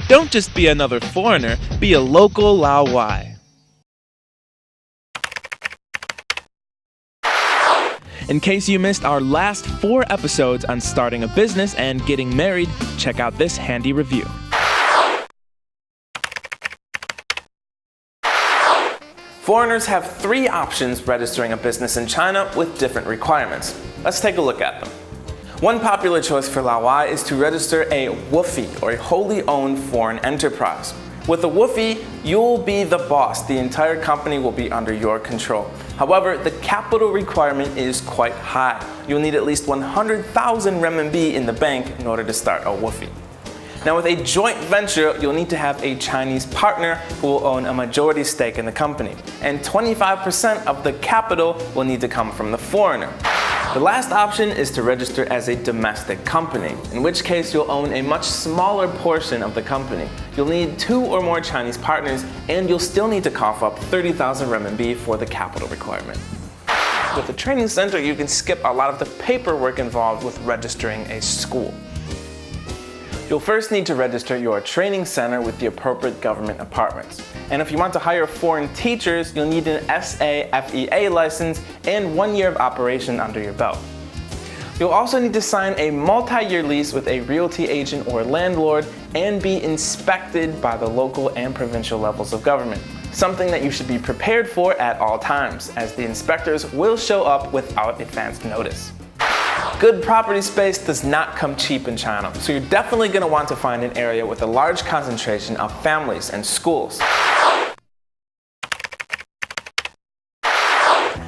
Don't just be another foreigner, be a local Laowai. In case you missed our last 4 episodes on starting a business and getting married, check out this handy review. Foreigners have 3 options registering a business in China with different requirements. Let's take a look at them. One popular choice for Laowai is to register a WFI, or a wholly owned foreign enterprise. With a WFI, you'll be the boss. The entire company will be under your control. However, the capital requirement is quite high. You'll need at least 100,000 renminbi in the bank in order to start a WFI. Now, with a joint venture, you'll need to have a Chinese partner who will own a majority stake in the company, and 25% of the capital will need to come from the foreigner. The last option is to register as a domestic company, in which case you'll own a much smaller portion of the company. You'll need 2 or more Chinese partners, and you'll still need to cough up 30,000 renminbi for the capital requirement. With the training center, you can skip a lot of the paperwork involved with registering a school. You'll first need to register your training center with the appropriate government departments. And if you want to hire foreign teachers, you'll need an SAFEA license and 1 year of operation under your belt. You'll also need to sign a multi-year lease with a realty agent or landlord and be inspected by the local and provincial levels of government. Something that you should be prepared for at all times, as the inspectors will show up without advance notice. Good property space does not come cheap in China, so you're definitely going to want to find an area with a large concentration of families and schools.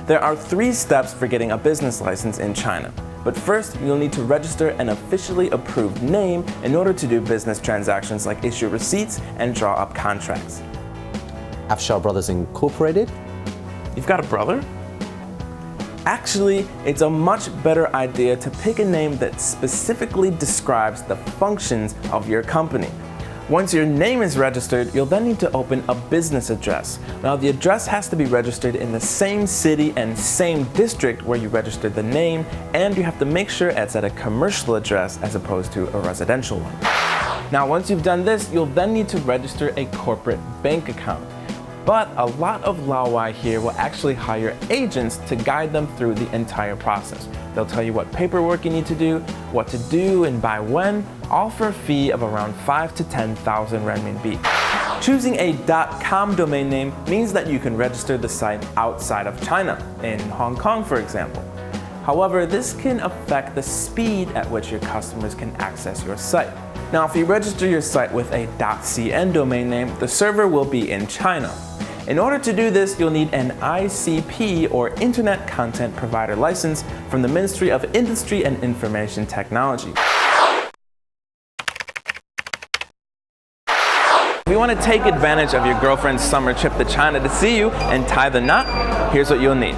There are 3 steps for getting a business license in China. But first, you'll need to register an officially approved name in order to do business transactions like issue receipts and draw up contracts. Afshar Brothers Incorporated? You've got a brother? Actually, it's a much better idea to pick a name that specifically describes the functions of your company. Once your name is registered, you'll then need to open a business address. Now, the address has to be registered in the same city and same district where you registered the name, and you have to make sure it's at a commercial address as opposed to a residential one. Now, once you've done this, you'll then need to register a corporate bank account. But a lot of Laowai here will actually hire agents to guide them through the entire process. They'll tell you what paperwork you need to do, what to do and by when, all for a fee of around 5,000 to 10,000 renminbi. Choosing a .com domain name means that you can register the site outside of China, in Hong Kong for example. However, this can affect the speed at which your customers can access your site. Now, if you register your site with a .cn domain name, the server will be in China. In order to do this, you'll need an ICP, or Internet Content Provider license, from the Ministry of Industry and Information Technology. If you want to take advantage of your girlfriend's summer trip to China to see you and tie the knot, here's what you'll need.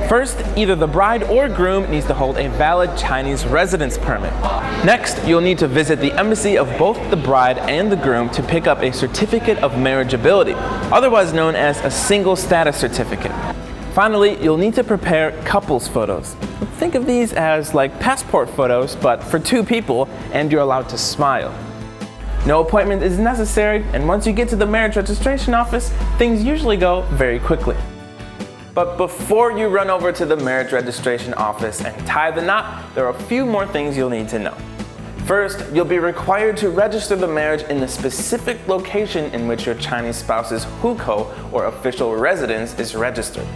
First, either the bride or groom needs to hold a valid Chinese residence permit. Next, you'll need to visit the embassy of both the bride and the groom to pick up a certificate of marriageability, otherwise known as a single status certificate. Finally, you'll need to prepare couples photos. Think of these as like passport photos, but for 2 people, and you're allowed to smile. No appointment is necessary, and once you get to the marriage registration office, things usually go very quickly. But before you run over to the marriage registration office and tie the knot, there are a few more things you'll need to know. First, you'll be required to register the marriage in the specific location in which your Chinese spouse's hukou, or official residence, is registered.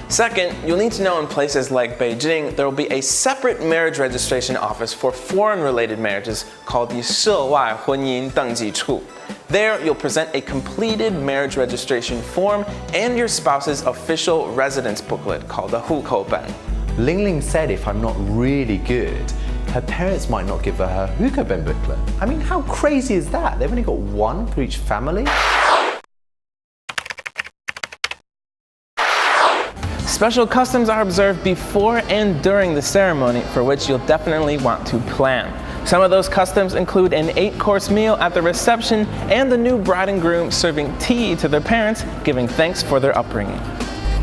Second, you'll need to know in places like Beijing, there will be a separate marriage registration office for foreign-related marriages called the 涉外婚姻登记处. There, you'll present a completed marriage registration form and your spouse's official residence booklet called the hukou ban. Ling Ling said if I'm not really good, her parents might not give her her hukou ban booklet. I mean, how crazy is that? They've only got 1 for each family? Special customs are observed before and during the ceremony, for which you'll definitely want to plan. Some of those customs include an 8-course meal at the reception and the new bride and groom serving tea to their parents, giving thanks for their upbringing.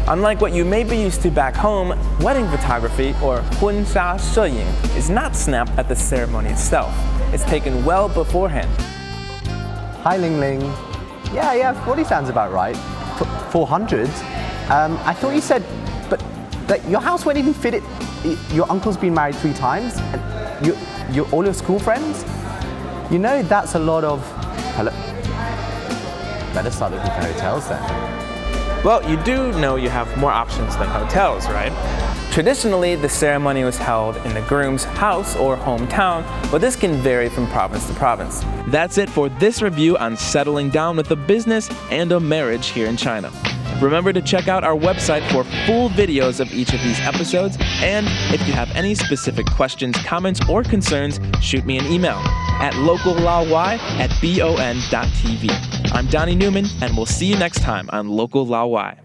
Unlike what you may be used to back home, wedding photography, or 婚纱摄影, is not snapped at the ceremony itself. It's taken well beforehand. Hi, Ling Ling. Yeah, 40 sounds about right. 400? I thought you said, but your house won't even fit it. Your uncle's been married 3 times? And all your school friends? You know, that's a lot of... Hello? Better start looking for hotels then. Well, you do know you have more options than hotels, right? Traditionally, the ceremony was held in the groom's house or hometown, but this can vary from province to province. That's it for this review on settling down with a business and a marriage here in China. Remember to check out our website for full videos of each of these episodes, and if you have any specific questions, comments, or concerns, shoot me an email at locallaowai@bon.tv. I'm Donnie Newman, and we'll see you next time on Local Laowai.